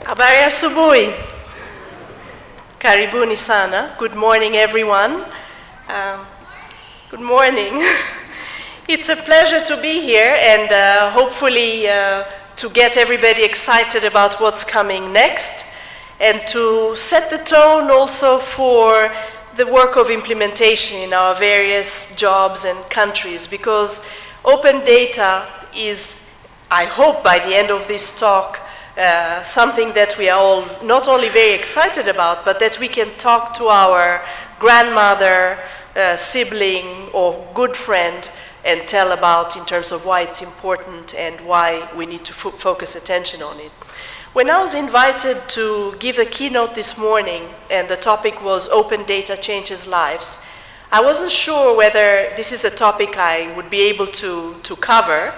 Habari ya asubuhi. Karibuni sana. Good morning, everyone. Good morning. It's a pleasure to be here and hopefully to get everybody excited about what's coming next and to set the tone also for the work of implementation in our various jobs and countries, because open data is, I hope by the end of this talk, something that we are all not only very excited about, but that we can talk to our grandmother, sibling, or good friend and tell about in terms of why it's important and why we need to focus attention on it. When I was invited to give a keynote this morning, and the topic was Open Data Changes Lives, I wasn't sure whether this is a topic I would be able to cover.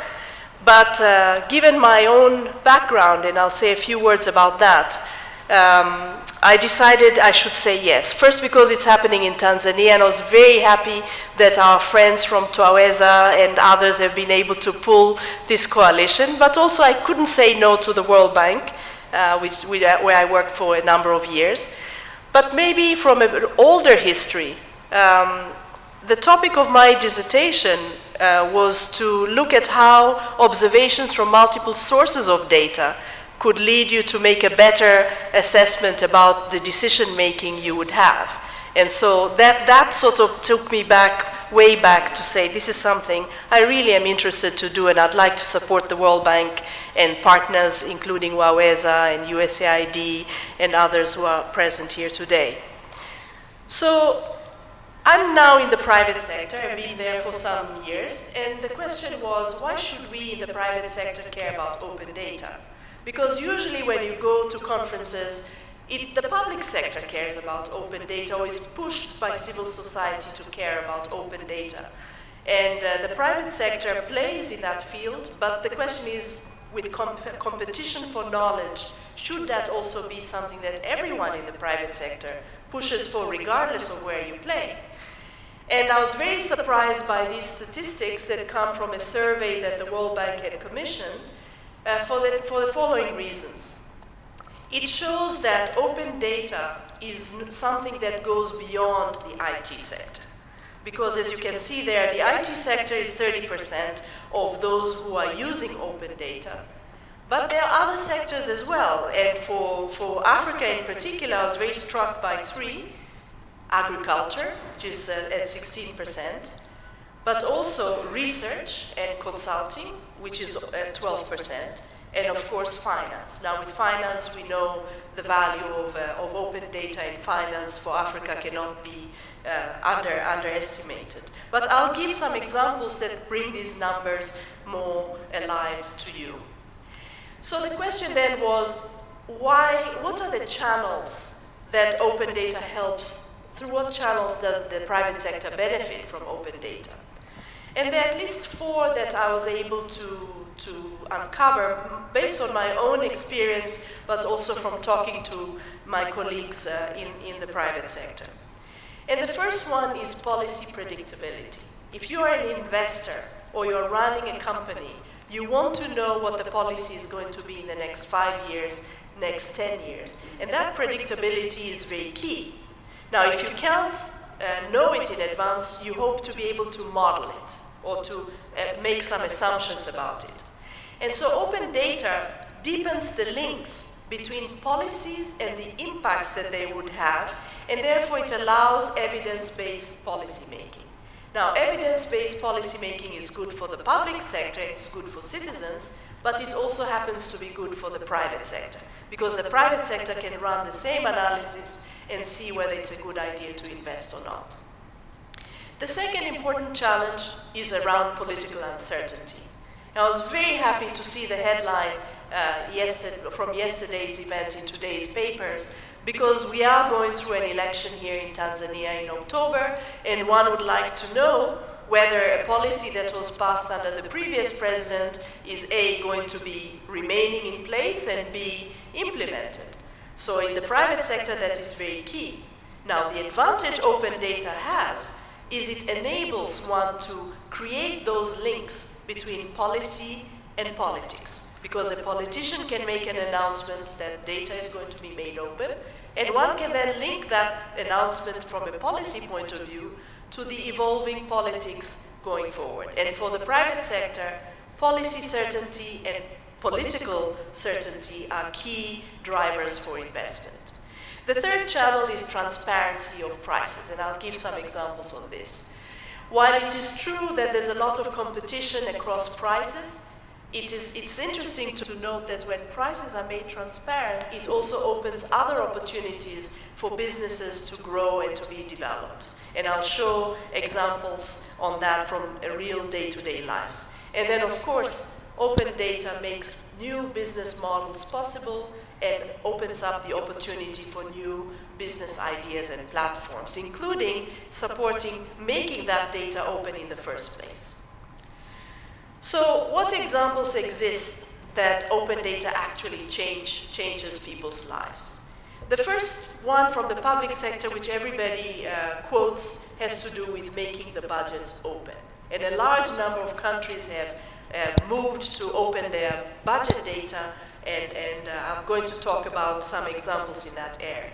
But given my own background, and I'll say a few words about that, I decided I should say yes. First, because it's happening in Tanzania, and I was very happy that our friends from Twaweza and others have been able to pull this coalition. But also, I couldn't say no to the World Bank, where I worked for a number of years. But maybe from an older history, the topic of my dissertation was to look at how observations from multiple sources of data could lead you to make a better assessment about the decision making you would have. And so that sort of took me way back to say, this is something I really am interested to do, and I'd like to support the World Bank and partners, including Waweza and USAID and others who are present here today. So I'm now in the private sector. I've been there for some years, and the question was, why should we in the private sector care about open data? Because usually when you go to conferences, the public sector cares about open data, or is pushed by civil society to care about open data. And the private sector plays in that field, but the question is, with competition for knowledge, should that also be something that everyone in the private sector pushes for regardless of where you play? And I was very surprised by these statistics that come from a survey that the World Bank had commissioned for the following reasons. It shows that open data is something that goes beyond the IT sector. Because as you can see there, the IT sector is 30% of those who are using open data. But there are other sectors as well. And for Africa in particular, I was very struck by three. Agriculture, which is at 16%, but also research and consulting, which is at 12%, and of course finance. Now with finance, we know the value of open data in finance for Africa cannot be underestimated. But I'll give some examples that bring these numbers more alive to you. So the question then was, what are the channels that open data helps? Through what channels does the private sector benefit from open data? And there are at least four that I was able to uncover based on my own experience, but also from talking to my colleagues in the private sector. And the first one is policy predictability. If you're an investor or you're running a company, you want to know what the policy is going to be in the next 5 years, next 10 years. And that predictability is very key. Now, if you can't know it in advance, you hope to be able to model it or to make some assumptions about it. And so open data deepens the links between policies and the impacts that they would have, and therefore it allows evidence-based policy making. Now, evidence-based policy making is good for the public sector, it's good for citizens, but it also happens to be good for the private sector, because the private sector can run the same analysis and see whether it's a good idea to invest or not. The second important challenge is around political uncertainty. I was very happy to see the headline from yesterday's event in today's papers, because we are going through an election here in Tanzania in October, and one would like to know whether a policy that was passed under the previous president is A, going to be remaining in place, and B, implemented. So in the private sector, that is very key. Now, the advantage open data has is it enables one to create those links between policy and politics. because a politician can make an announcement that data is going to be made open, and one can then link that announcement from a policy point of view to the evolving politics going forward. And for the private sector, policy certainty and political certainty are key drivers for investment. The third channel is transparency of prices, and I'll give some examples on this. While it is true that there's a lot of competition across prices, it's interesting to note that when prices are made transparent, it also opens other opportunities for businesses to grow and to be developed. And I'll show examples on that from a real day-to-day lives. And then, of course, open data makes new business models possible and opens up the opportunity for new business ideas and platforms, including supporting making that data open in the first place. So what examples exist that open data actually changes people's lives? The first one from the public sector, which everybody quotes, has to do with making the budgets open. And a large number of countries have moved to open their budget data, and I'm going to talk about some examples in that area.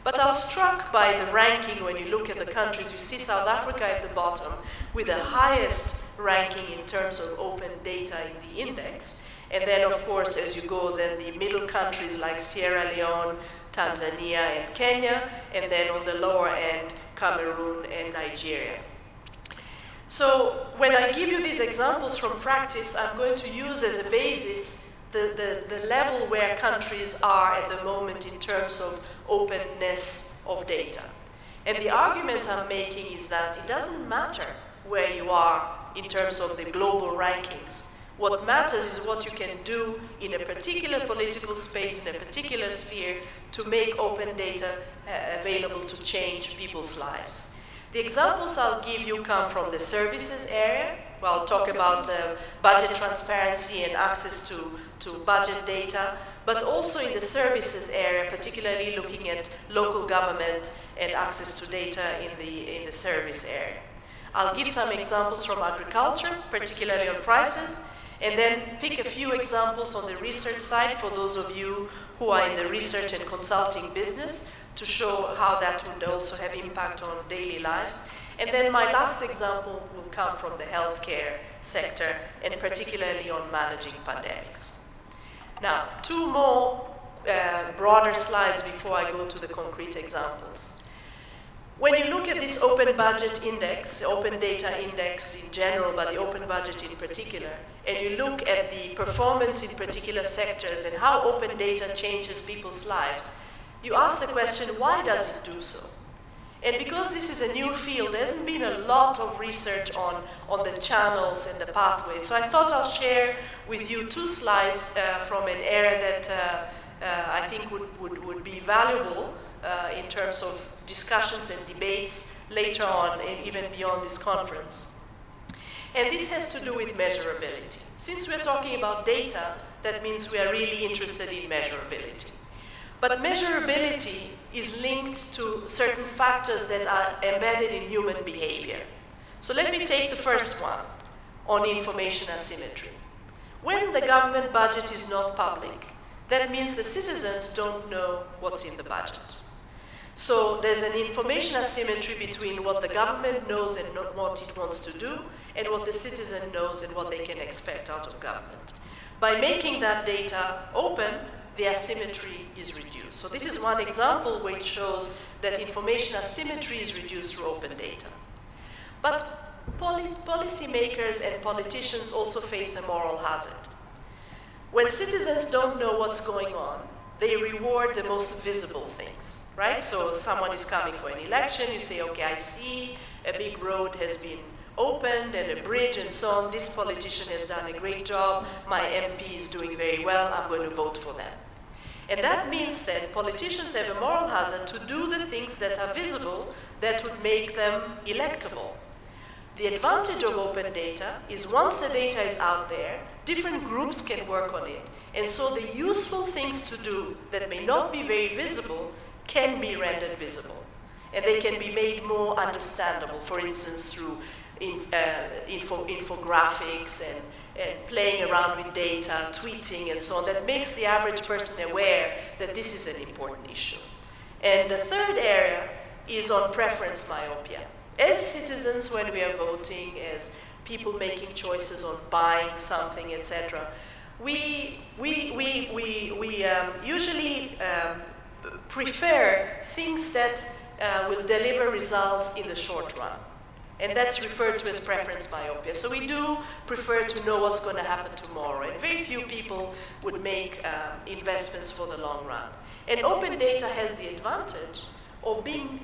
But I was struck by the ranking when you look at the countries. You see South Africa at the bottom with the highest ranking in terms of open data in the index. And then, of course, as you go, then the middle countries like Sierra Leone, Tanzania, and Kenya, and then on the lower end, Cameroon and Nigeria. So when I give you these examples from practice, I'm going to use as a basis the level where countries are at the moment in terms of openness of data. And the argument I'm making is that it doesn't matter where you are in terms of the global rankings. What matters is what you can do in a particular political space, in a particular sphere, to make open data available to change people's lives. The examples I'll give you come from the services area. Well, I'll talk about budget transparency and access to budget data, but also in the services area, particularly looking at local government and access to data in the service area. I'll give some examples from agriculture, particularly on prices, and then pick a few examples on the research side for those of you who are in the research and consulting business to show how that would also have impact on daily lives. And then my last example will come from the healthcare sector, and particularly on managing pandemics. Now, two more broader slides before I go to the concrete examples. When you look at this open budget index, open data index in general, but the open budget in particular, and you look at the performance in particular sectors and how open data changes people's lives, you ask the question, why does it do so? And because this is a new field, there hasn't been a lot of research on the channels and the pathways. So I thought I'll share with you two slides from an area that I think would be valuable in terms of discussions and debates later on, and even beyond this conference. And this has to do with measurability. Since we're talking about data, that means we are really interested in measurability. But measurability is linked to certain factors that are embedded in human behavior. So let me take the first one on information asymmetry. When the government budget is not public, that means the citizens don't know what's in the budget. So there's an information asymmetry between what the government knows and what it wants to do, and what the citizen knows and what they can expect out of government. By making that data open, the asymmetry is reduced. So this is one example which shows that information asymmetry is reduced through open data. But policymakers and politicians also face a moral hazard. When citizens don't know what's going on, they reward the most visible things, right? So someone is coming for an election, you say, okay, I see a big road has been opened and a bridge and so on. This politician has done a great job. My MP is doing very well. I'm going to vote for them. And that means that politicians have a moral hazard to do the things that are visible that would make them electable. The advantage of open data is once the data is out there, different groups can work on it. And so the useful things to do that may not be very visible can be rendered visible. And they can be made more understandable, for instance, through infographics and playing around with data, tweeting and so on, that makes the average person aware that this is an important issue. And the third area is on preference myopia. As citizens, when we are voting, as people making choices on buying something, etc., we usually prefer things that will deliver results in the short run. And that's referred to as preference myopia. So we do prefer to know what's going to happen tomorrow. And very few people would make investments for the long run. And open data has the advantage of being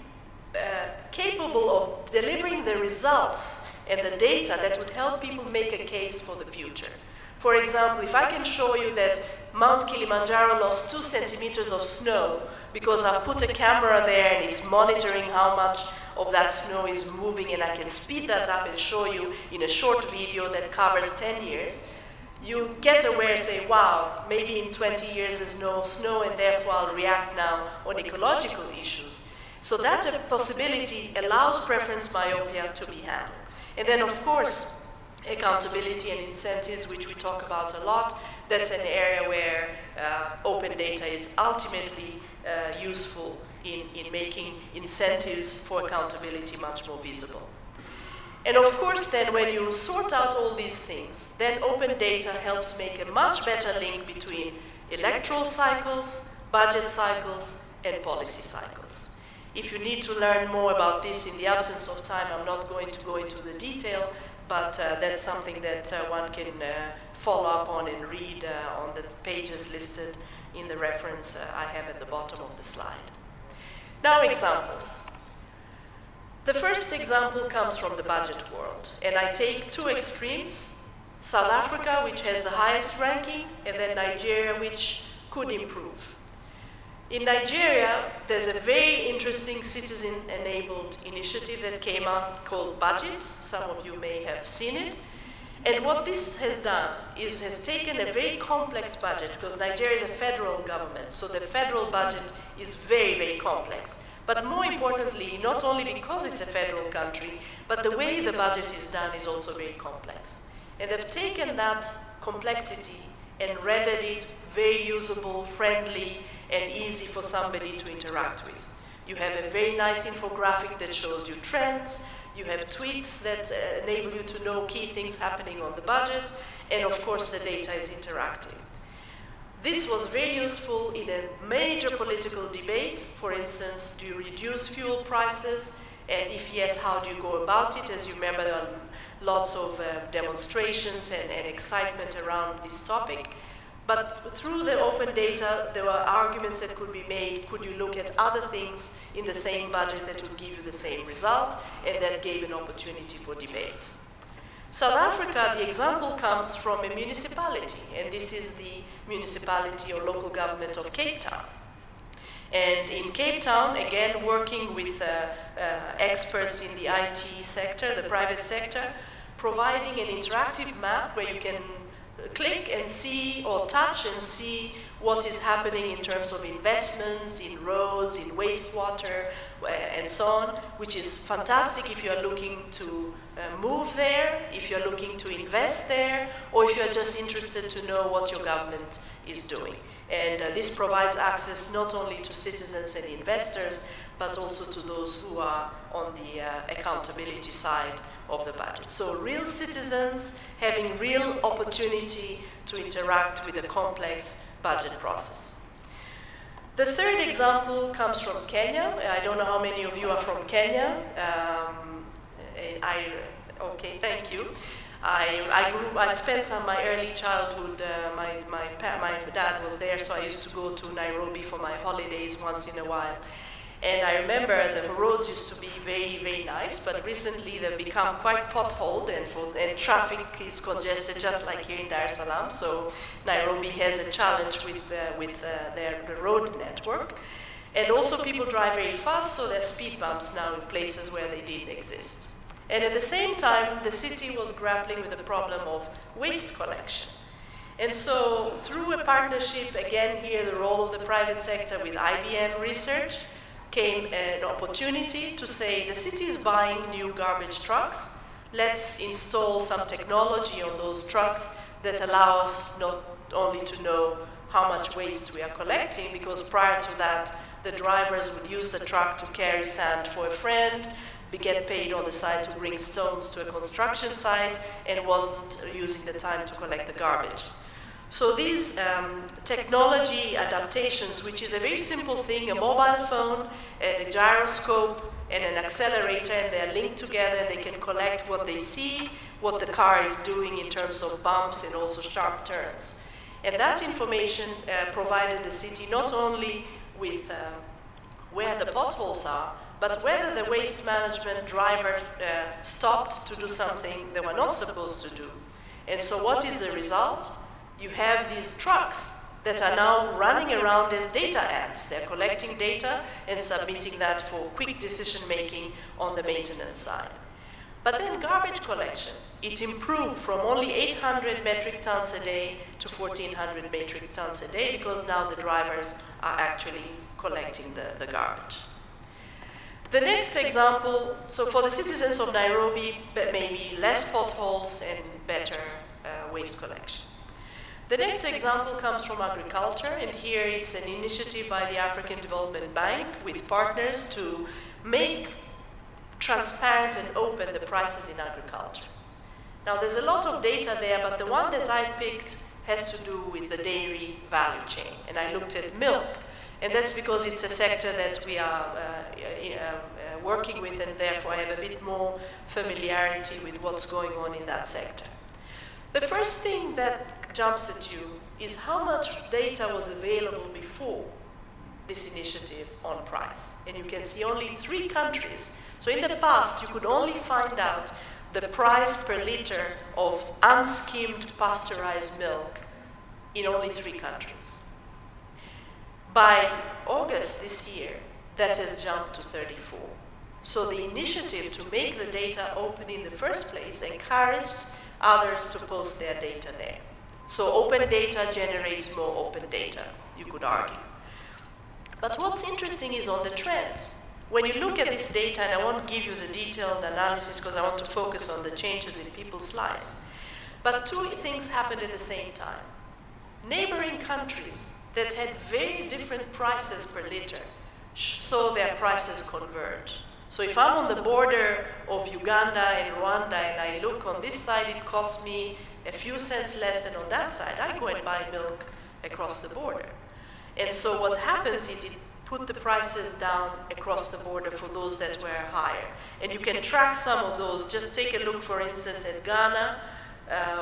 capable of delivering the results and the data that would help people make a case for the future. For example, if I can show you that Mount Kilimanjaro lost 2 centimeters of snow because I've put a camera there and it's monitoring how much of that snow is moving, and I can speed that up and show you in a short video that covers 10 years, you get aware, say, wow, maybe in 20 years there's no snow and therefore I'll react now on ecological issues. So that possibility allows preference myopia to be handled. And then, of course, accountability and incentives, which we talk about a lot, that's an area where open data is ultimately useful in making incentives for accountability much more visible. And of course, then when you sort out all these things, then open data helps make a much better link between electoral cycles, budget cycles, and policy cycles. If you need to learn more about this in the absence of time, I'm not going to go into the detail, but that's something that one can follow up on and read on the pages listed in the reference I have at the bottom of the slide. Now, examples. The first example comes from the budget world, and I take 2 extremes, South Africa, which has the highest ranking, and then Nigeria, which could improve. In Nigeria, there's a very interesting citizen-enabled initiative that came out called Budget. Some of you may have seen it. And what this has done is has taken a very complex budget, because Nigeria is a federal government, so the federal budget is very, very complex. But more importantly, not only because it's a federal country, but the way the budget is done is also very complex. And they've taken that complexity and rendered it very usable, friendly, and easy for somebody to interact with. You have a very nice infographic that shows you trends. You have tweets that enable you to know key things happening on the budget. And of course, the data is interactive. This was very useful in a major political debate. For instance, do you reduce fuel prices? And if yes, how do you go about it? As you remember, there are lots of demonstrations and excitement around this topic. But through the open data, there were arguments that could be made. Could you look at other things in the same budget that would give you the same result? And that gave an opportunity for debate. South Africa, the example comes from a municipality, and this is the municipality or local government of Cape Town. And in Cape Town, again, working with experts in the IT sector, the private sector, providing an interactive map where you can click and see or touch and see what is happening in terms of investments in roads, in wastewater, and so on, which is fantastic if you are looking to move there, if you're looking to invest there, or if you're just interested to know what your government is doing. And this provides access not only to citizens and investors, but also to those who are on the accountability side of the budget. So real citizens having real opportunity to interact with a complex budget process. The third example comes from Kenya. I don't know how many of you are from Kenya. Okay, thank you. I spent some of my early childhood, my dad was there, so I used to go to Nairobi for my holidays once in a while. And I remember the roads used to be very, very nice, but recently they've become quite potholed, and traffic is congested just like here in Dar es Salaam. So Nairobi has a challenge with the road network. And also people drive very fast, so there's speed bumps now in places where they didn't exist. And at the same time, the city was grappling with the problem of waste collection. And so through a partnership, again here the role of the private sector with IBM Research, came an opportunity to say the city is buying new garbage trucks. let's install some technology on those trucks that allow us not only to know how much waste we are collecting, because prior to that, the drivers would use the truck to carry sand for a friend, get paid on the side to bring stones to a construction site, and wasn't using the time to collect the garbage. So these technology adaptations, which is a very simple thing, a mobile phone and a gyroscope and an accelerator, and they're linked together, and they can collect what they see, what the car is doing in terms of bumps and also sharp turns. And that information provided the city not only with where the potholes are, but whether the waste management driver stopped to do something they were not supposed to do. And so what is the result? You have these trucks that are now running around as data ants. They're collecting data and submitting that for quick decision making on the maintenance side. But then garbage collection, it improved from only 800 metric tons a day to 1,400 metric tons a day, because now the drivers are actually collecting the garbage. The next example, so for the citizens of Nairobi, but maybe less potholes and better waste collection. The next example comes from agriculture, and here it's an initiative by the African Development Bank with partners to make transparent and open the prices in agriculture. Now there's a lot of data there, but the one that I picked has to do with the dairy value chain, and I looked at milk, and that's because it's a sector that we are working with, and therefore I have a bit more familiarity with what's going on in that sector. The first thing that jumps at you is how much data was available before this initiative on price. And you can see only 3 countries. So in the past, you could only find out the price per liter of unskimmed pasteurized milk in only 3 countries. By August this year, that has jumped to 34. So the initiative to make the data open in the first place encouraged others to post their data there. So open data generates more open data, you could argue. But what's interesting is on the trends. When you look at this data, and I won't give you the detailed analysis because I want to focus on the changes in people's lives, but 2 things happened at the same time. Neighboring countries that had very different prices per liter saw their prices converge. So if I'm on the border of Uganda and Rwanda and I look on this side, it costs me a few cents less than on that side, I go and buy milk across the border. And so what happens is it put the prices down across the border for those that were higher. And you can track some of those. Just take a look, for instance, at Ghana,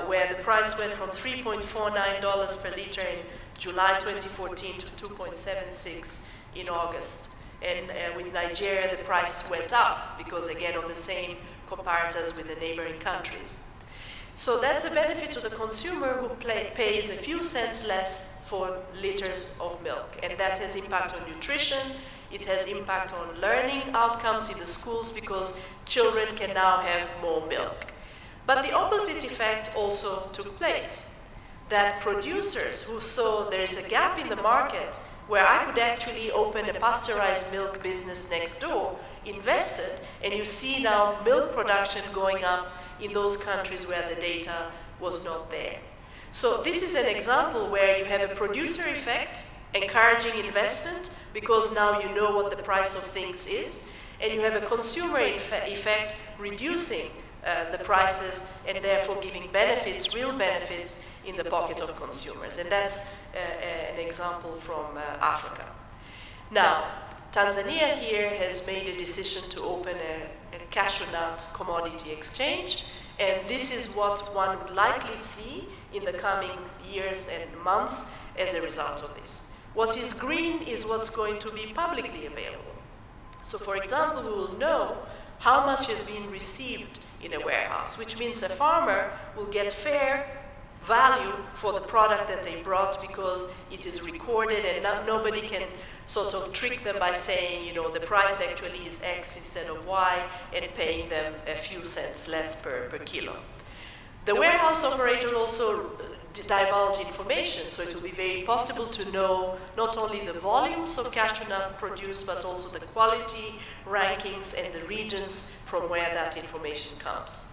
where the price went from $3.49 per liter in July 2014 to $2.76 in August. And with Nigeria, the price went up because, again, of the same comparators with the neighboring countries. So that's a benefit to the consumer who pays a few cents less for liters of milk. And that has impact on nutrition. It has impact on learning outcomes in the schools because children can now have more milk. But the opposite effect also took place. That producers who saw there's a gap in the market where I could actually open a pasteurized milk business next door, invested, and you see now milk production going up in those countries where the data was not there. So this is an example where you have a producer effect, encouraging investment, because now you know what the price of things is, and you have a consumer effect, reducing the prices and therefore giving benefits, real benefits, in the pocket of consumers. And that's an example from Africa. Now, Tanzania here has made a decision to open a cashew nut commodity exchange, and this is what one would likely see in the coming years and months as a result of this. What is green is what's going to be publicly available. So, for example, we will know how much has been received in a warehouse, which means a farmer will get fair value for the product that they brought because it is recorded, and nobody can sort of trick them by saying, you know, the price actually is X instead of Y, and paying them a few cents less per kilo. The warehouse operator also divulge information, so it will be very possible to know not only the volumes of cashew nut produced, but also the quality rankings and the regions from where that information comes.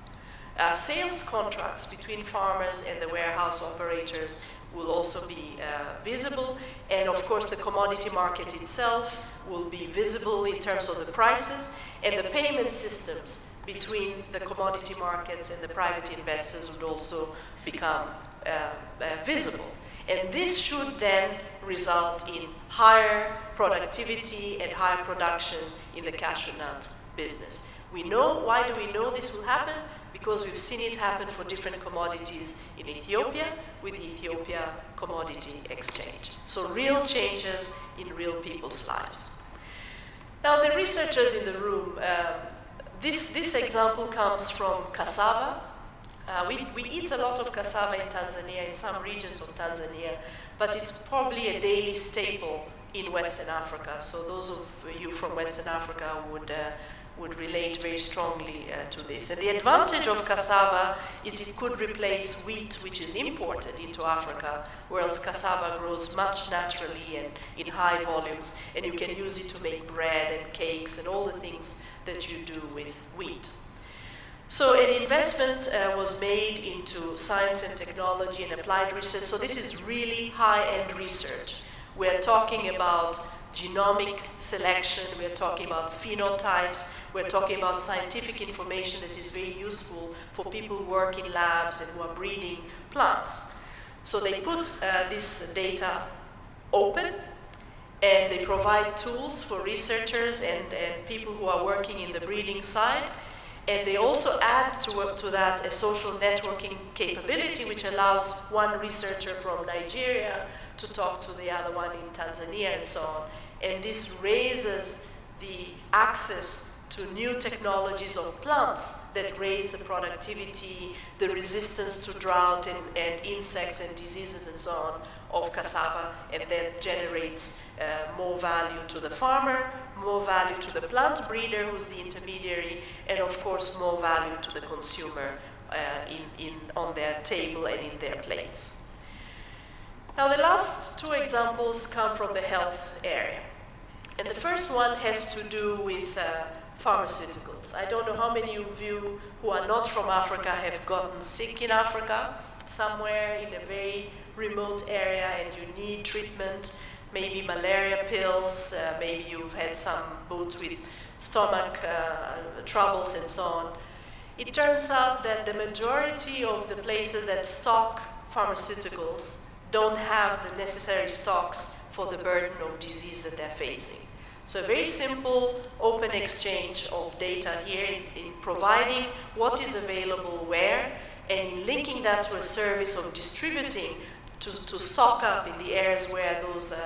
Sales contracts between farmers and the warehouse operators will also be visible, and of course the commodity market itself will be visible in terms of the prices, and the payment systems between the commodity markets and the private investors would also become visible. And this should then result in higher productivity and higher production in the cashew nut business. We know, why do we know this will happen? Because we've seen it happen for different commodities in Ethiopia with the Ethiopia Commodity Exchange. So real changes in real people's lives. Now the researchers in the room, this example comes from cassava. We eat a lot of cassava in Tanzania, in some regions of Tanzania, but it's probably a daily staple in Western Africa. So those of you from Western Africa would relate very strongly to this. And the advantage of cassava is it could replace wheat, which is imported into Africa, whereas cassava grows much naturally and in high volumes, and you can use it to make bread and cakes and all the things that you do with wheat. So an investment was made into science and technology and applied research. So this is really high-end research. We're talking about genomic selection, we're talking about phenotypes, we're talking about scientific information that is very useful for people who work in labs and who are breeding plants. So they put this data open, and they provide tools for researchers and people who are working in the breeding side. And they also add to that a social networking capability, which allows one researcher from Nigeria to talk to the other one in Tanzania and so on. And this raises the access to new technologies of plants that raise the productivity, the resistance to drought and insects and diseases and so on of cassava, and that generates more value to the farmer, more value to the plant breeder, who's the intermediary, and of course more value to the consumer on their table and in their plates. Now the last two examples come from the health area. And the first one has to do with pharmaceuticals. I don't know how many of you who are not from Africa have gotten sick in Africa, somewhere in a very remote area, and you need treatment, maybe malaria pills, maybe you've had some bouts with stomach troubles and so on. It turns out that the majority of the places that stock pharmaceuticals don't have the necessary stocks for the burden of disease that they're facing. So a very simple open exchange of data here in providing what is available where, and in linking that to a service of distributing to stock up in the areas where those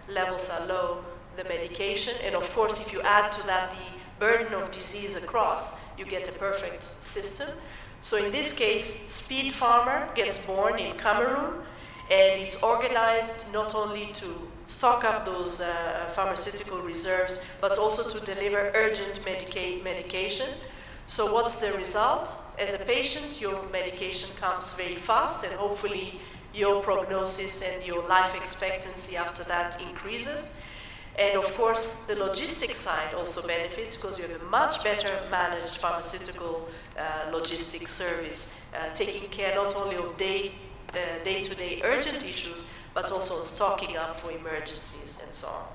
levels are low, the medication. And of course, if you add to that the burden of disease across, you get a perfect system. So in this case, Speed Farmer gets born in Cameroon, and it's organized not only to stock up those pharmaceutical reserves, but also to deliver urgent medication. So what's the result? As a patient, your medication comes very fast, and hopefully your prognosis and your life expectancy after that increases. And of course, the logistics side also benefits, because you have a much better managed pharmaceutical logistics service, taking care not only of day-to-day urgent issues, but also stocking up for emergencies and so on.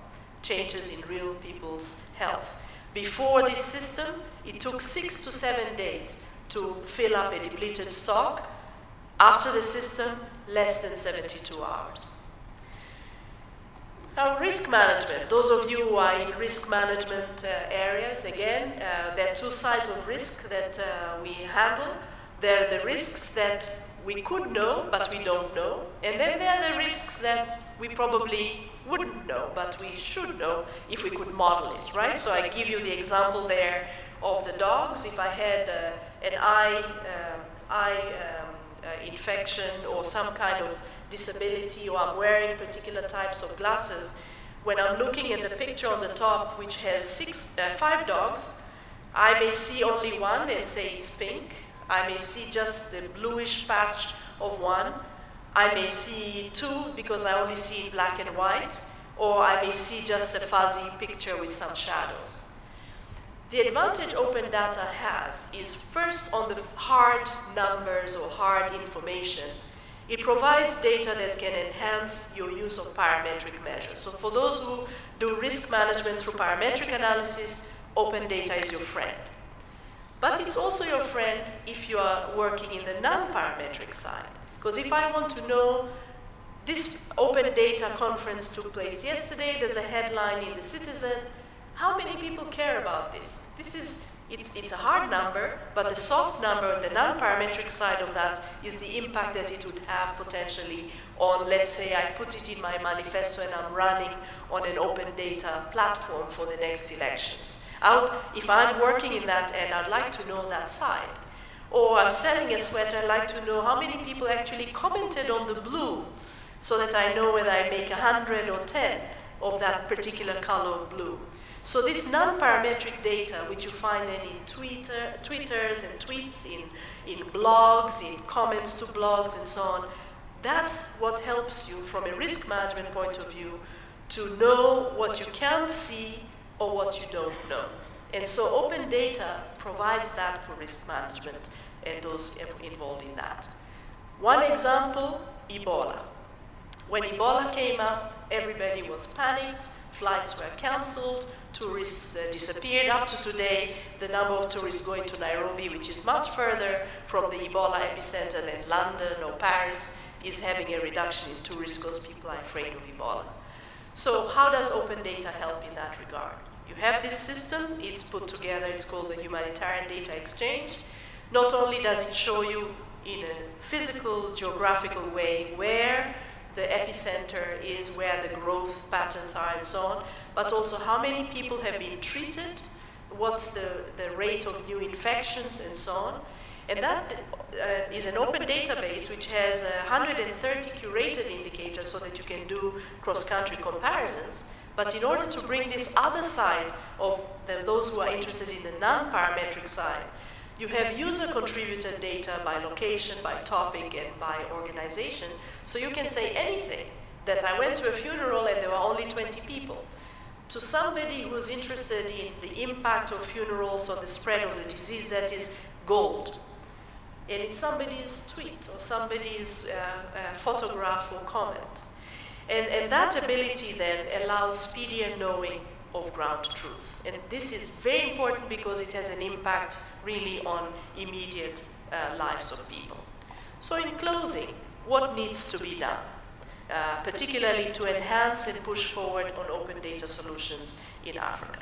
Changes in real people's health. Before this system, it took 6 to 7 days to fill up a depleted stock. After the system, less than 72 hours. Now, risk management. Those of you who are in risk management areas, again, there are two sides of risk that we handle. There are the risks that we could know, but we don't know. And then there are the risks that we probably wouldn't know, but we should know if we could model it, right? So I give you the example there of the dogs. If I had an eye infection or some kind of disability, or I'm wearing particular types of glasses, when I'm looking at the picture on the top, which has 5 dogs, I may see only one and say it's pink. I may see just the bluish patch of one. I may see 2 because I only see black and white, or I may see just a fuzzy picture with some shadows. The advantage open data has is first on the hard numbers or hard information. It provides data that can enhance your use of parametric measures. So for those who do risk management through parametric analysis, open data is your friend. But it's also your friend if you are working in the non-parametric side. Because if I want to know, this open data conference took place yesterday, there's a headline in the Citizen, how many people care about this? It's a hard number, but the soft number, the non-parametric side of that, is the impact that it would have potentially on, let's say I put it in my manifesto and I'm running on an open data platform for the next elections. If I'm working in that end, I'd like to know that side. Or I'm selling a sweater, I'd like to know how many people actually commented on the blue, so that I know whether I make 100 or 10 of that particular color of blue. So this non-parametric data, which you find then in Twitters and tweets, in blogs, in comments to blogs and so on, that's what helps you from a risk management point of view to know what you can see or what you don't know. And so open data provides that for risk management and those involved in that. One example, Ebola. When Ebola came up, everybody was panicked, flights were cancelled, tourists disappeared. Up to today, the number of tourists going to Nairobi, which is much further from the Ebola epicenter than London or Paris, is having a reduction in tourists because people are afraid of Ebola. So how does open data help in that regard? You have this system, it's put together, it's called the Humanitarian Data Exchange. Not only does it show you in a physical, geographical way where the epicenter is, where the growth patterns are and so on, but also how many people have been treated, what's the rate of new infections and so on. And that is an open database which has 130 curated indicators so that you can do cross-country comparisons. But in order to bring this other side of those who are interested in the non-parametric side, you have user-contributed data by location, by topic, and by organization. So you can say anything, that I went to a funeral and there were only 20 people. To somebody who's interested in the impact of funerals on the spread of the disease, that is gold. And it's somebody's tweet or somebody's photograph or comment. And that ability then allows speedier knowing of ground truth. And this is very important because it has an impact really on immediate lives of people. So in closing, what needs to be done, particularly to enhance and push forward on open data solutions in Africa?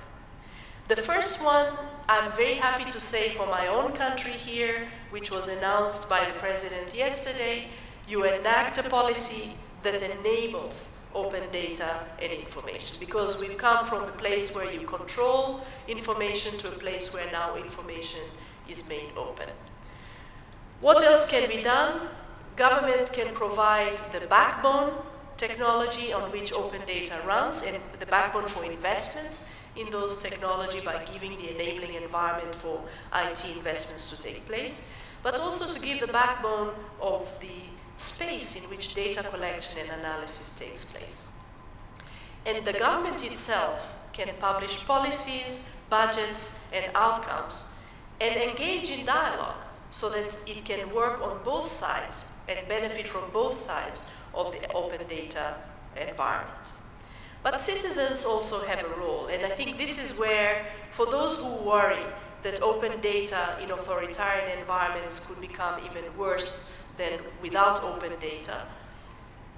The first one, I'm very happy to say for my own country here, which was announced by the president yesterday, you enact a policy that enables open data and information, because we've come from a place where you control information to a place where now information is made open. What else can be done? Government can provide the backbone technology on which open data runs and the backbone for investments in those technology by giving the enabling environment for IT investments to take place, but also to give the backbone of the space in which data collection and analysis takes place. And the government itself can publish policies, budgets, and outcomes and engage in dialogue so that it can work on both sides and benefit from both sides of the open data environment. But citizens also have a role, and I think this is where, for those who worry that open data in authoritarian environments could become even worse than without open data,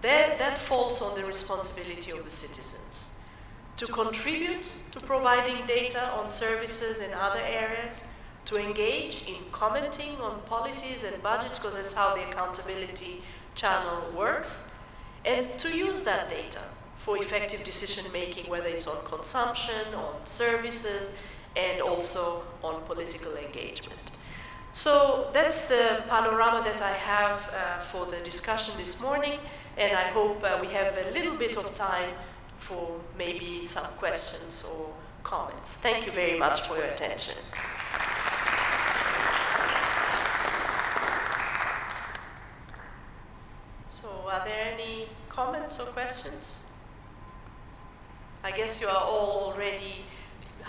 that falls on the responsibility of the citizens to contribute to providing data on services and other areas, to engage in commenting on policies and budgets, because that's how the accountability channel works, and to use that data for effective decision making, whether it's on consumption, on services, and also on political engagement. So that's the panorama that I have for the discussion this morning, and I hope we have a little bit of time for maybe some questions or comments. Thank you very much for your attention. So are there any comments or questions? I guess you are all already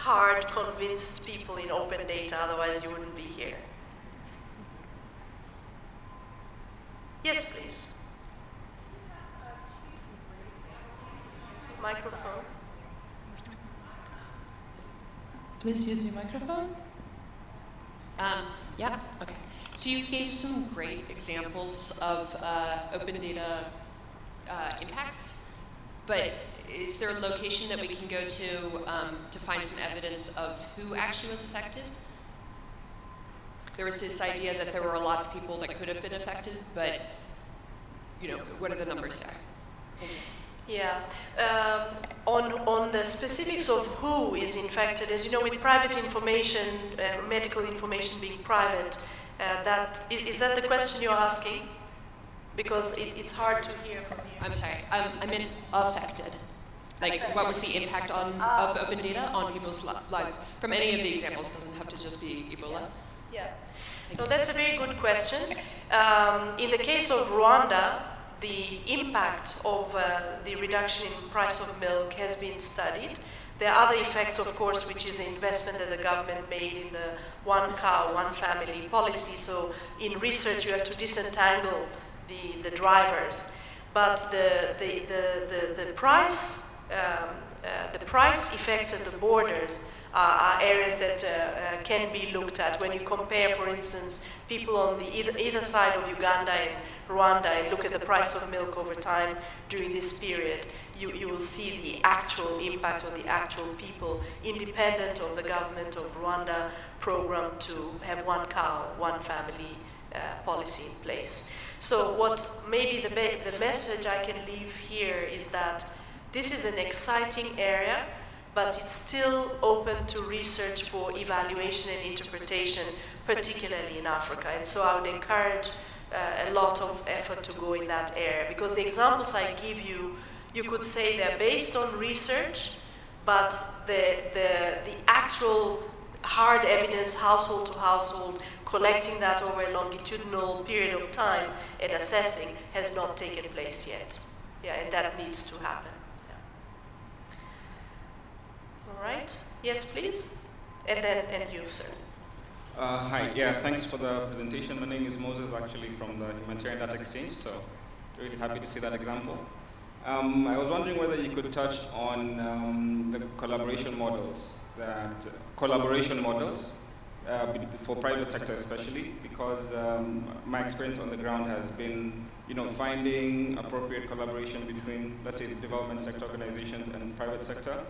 hard convinced people in open data, otherwise you wouldn't be here. Yes, please. Microphone. Please use your microphone. Yeah, okay. So you gave some great examples of open data impacts, but is there a location that we can go to find some evidence of who actually was affected? There was this idea that there were a lot of people that could have been affected, but what are the numbers there? Yeah, on the specifics of who is infected, as you know, with private information, medical information being private, is that the question you're asking? Because it's hard to hear from here. I'm sorry, I meant affected. Like, what was the impact of open data on people's lives? From any of the examples, doesn't have to just be Ebola. Yeah. No, that's a very good question. In the case of Rwanda, the impact of the reduction in price of milk has been studied. There are other effects, of course, which is the investment that the government made in the one cow, one family policy. So in research, you have to disentangle the drivers. But the price effects at the borders are areas that can be looked at when you compare, for instance, people on the either side of Uganda and Rwanda and look at the price of milk over time during this period. You will see the actual impact on the actual people, independent of the government of Rwanda program to have one cow, one family policy in place. So what maybe the message I can leave here is that this is an exciting area, but it's still open to research for evaluation and interpretation, particularly in Africa. And so I would encourage a lot of effort to go in that area, because the examples I give you, you could say they're based on research, but the actual hard evidence, household to household, collecting that over a longitudinal period of time and assessing has not taken place yet. Yeah, and that needs to happen. All right. Yes, please. And you, sir. Hi. Yeah, thanks for the presentation. My name is Moses, actually from the Humanitarian Data Exchange, so really happy to see that example. I was wondering whether you could touch on the collaboration models for private sector especially, because my experience on the ground has been, finding appropriate collaboration between, let's say, the development sector organizations and private sector,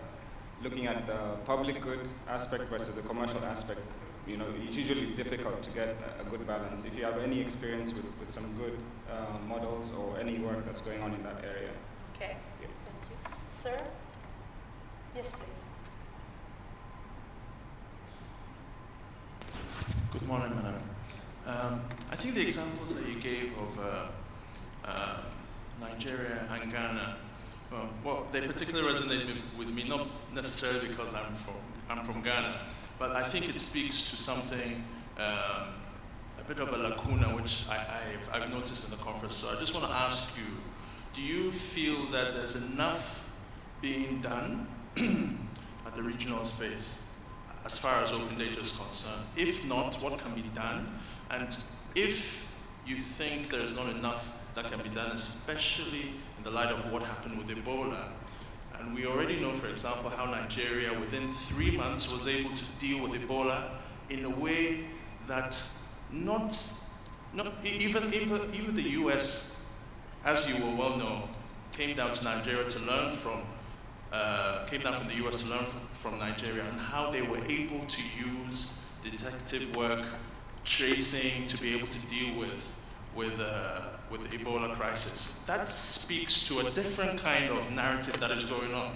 looking at the public good aspect versus the commercial aspect. It's usually difficult to get a good balance. If you have any experience with some good models or any work that's going on in that area. Okay, yeah. Thank you. Sir? Yes, please. Good morning, madam. I think the examples that you gave of Nigeria and Ghana, they particularly resonate with me, not necessarily because I'm from Ghana, but I think it speaks to something, a bit of a lacuna, which I've noticed in the conference. So I just want to ask you, do you feel that there's enough being done at the regional space as far as open data is concerned? If not, what can be done? And if you think there's not enough that can be done, especially in the light of what happened with Ebola, and we already know, for example, how Nigeria within 3 months was able to deal with Ebola in a way that even the US, as you will well know, came down to Nigeria to learn from, came down from the US to learn from Nigeria, and how they were able to use detective work, tracing, to be able to deal with the Ebola crisis. That speaks to a different kind of narrative that is going on.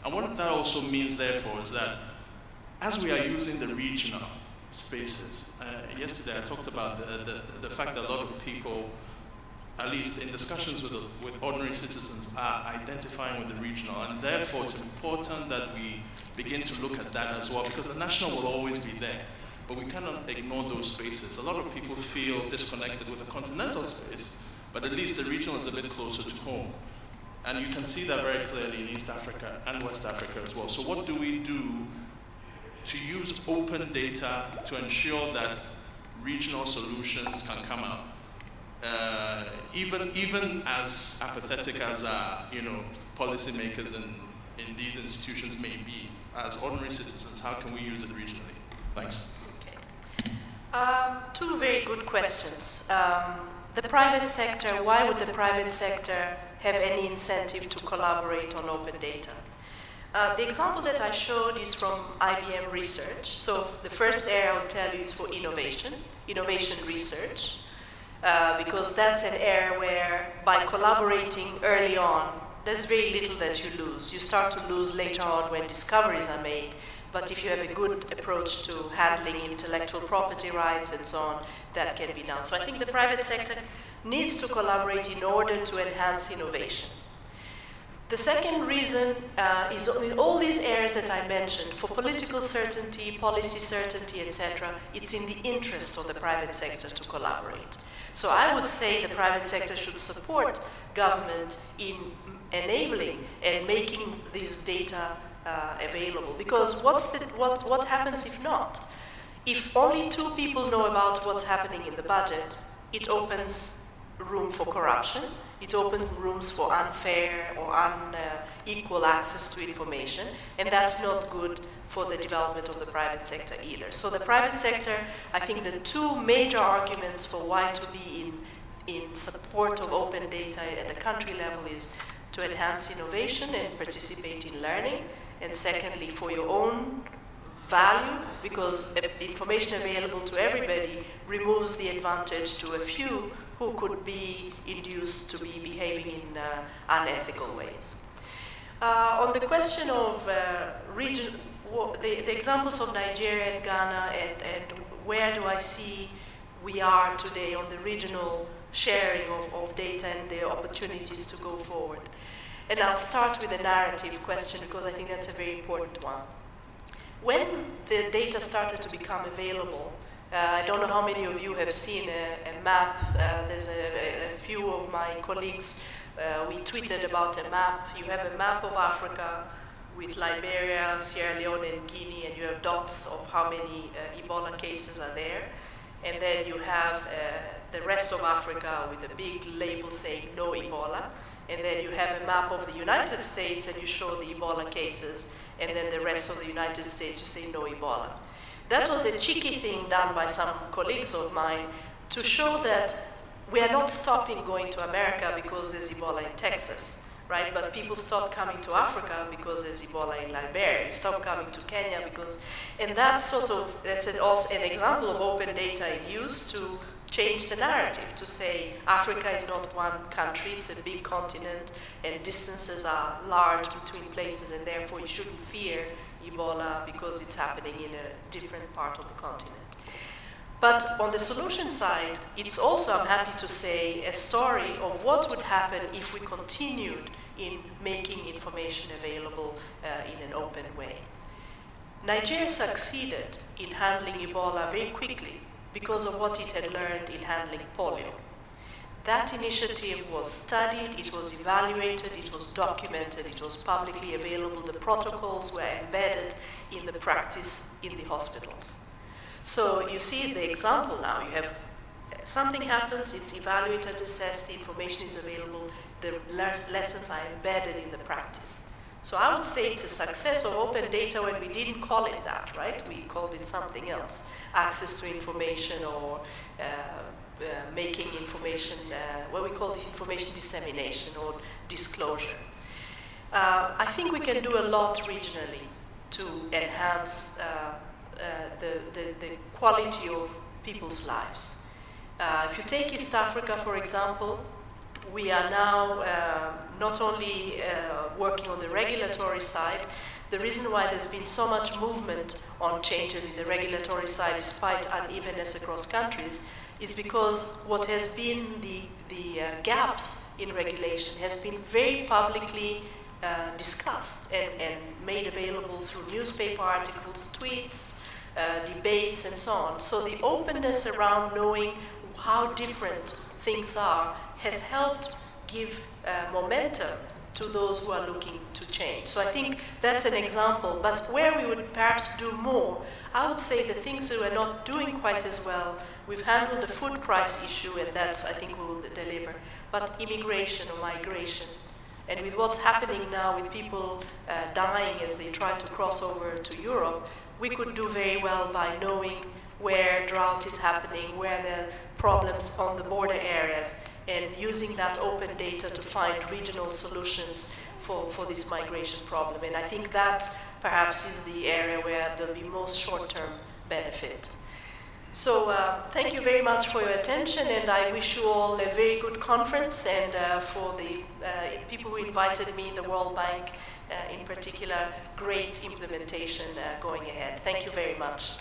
And what that also means, therefore, is that as we are using the regional spaces, yesterday I talked about the fact that a lot of people, at least in discussions with ordinary citizens, are identifying with the regional, and therefore it's important that we begin to look at that as well, because the national will always be there, but we cannot ignore those spaces. A lot of people feel disconnected with the continental space, but at least the regional is a bit closer to home. And you can see that very clearly in East Africa and West Africa as well. So what do we do to use open data to ensure that regional solutions can come out. Even as apathetic as policymakers in these institutions may be, as ordinary citizens, how can we use it regionally? Thanks. Okay. Two very good questions. The private sector, why would the private sector have any incentive to collaborate on open data? The example that I showed is from IBM research. So the first area I'll tell you is for innovation research, because that's an area where by collaborating early on, there's very little that you lose. You start to lose later on when discoveries are made, but if you have a good approach to handling intellectual property rights and so on, that can be done. So I think the private sector needs to collaborate in order to enhance innovation. The second reason is in all these areas that I mentioned, for political certainty, policy certainty, etc., it's in the interest of the private sector to collaborate. So I would say the private sector should support government in enabling and making these data available. Because what happens if not? If only 2 people know about what's happening in the budget, it opens room for corruption. It opens rooms for unfair or unequal access to information, and that's not good for the development of the private sector either. So the private sector, I think the 2 major arguments for why to be in support of open data at the country level is to enhance innovation and participate in learning, and secondly, for your own value, because information available to everybody removes the advantage to a few who could be induced to be behaving in unethical ways. On the question of the examples of Nigeria and Ghana and where do I see we are today on the regional sharing of data and the opportunities to go forward. And I'll start with the narrative question because I think that's a very important one. When the data started to become available, I don't know how many of you have seen a map. There's a few of my colleagues, we tweeted about a map. You have a map of Africa with Liberia, Sierra Leone, and Guinea, and you have dots of how many Ebola cases are there. And then you have the rest of Africa with a big label saying no Ebola. And then you have a map of the United States and you show the Ebola cases. And then the rest of the United States, you say no Ebola. That was a cheeky thing done by some colleagues of mine to show that we are not stopping going to America because there's Ebola in Texas, right? But people stop coming to Africa because there's Ebola in Liberia. You stop coming to Kenya because, and that's also an example of open data in use to change the narrative, to say Africa is not one country, it's a big continent, and distances are large between places, and therefore you shouldn't fear Ebola because it's happening in a different part of the continent. But on the solution side, it's also, I'm happy to say, a story of what would happen if we continued in making information available in an open way. Nigeria succeeded in handling Ebola very quickly because of what it had learned in handling polio. That initiative was studied, it was evaluated, it was documented, it was publicly available. The protocols were embedded in the practice in the hospitals. So you see the example now. You have something happens, it's evaluated, assessed, the information is available, the lessons are embedded in the practice. So I would say it's a success of open data when we didn't call it that, right? We called it something else, access to information or making information, what we call this information dissemination or disclosure. I think we can do a lot regionally to enhance the quality of people's lives. If you take East Africa, for example, we are now not only working on the regulatory side. The reason why there's been so much movement on changes in the regulatory side, despite unevenness across countries, is because what has been the gaps in regulation has been very publicly discussed and made available through newspaper articles, tweets, debates, and so on. So the openness around knowing how different things are has helped give momentum to those who are looking to change. So I think that's an example. But where we would perhaps do more, I would say the things that we're not doing quite as well, we've handled the food price issue, and that's, I think, we will deliver. But immigration or migration, and with what's happening now with people dying as they try to cross over to Europe, we could do very well by knowing where drought is happening, where there are problems on the border areas, and using that open data to find regional solutions for this migration problem. And I think that perhaps is the area where there'll be most short-term benefit. So thank you very much for your attention, and I wish you all a very good conference, and for the people who invited me, the World Bank in particular, great implementation going ahead. Thank you very much.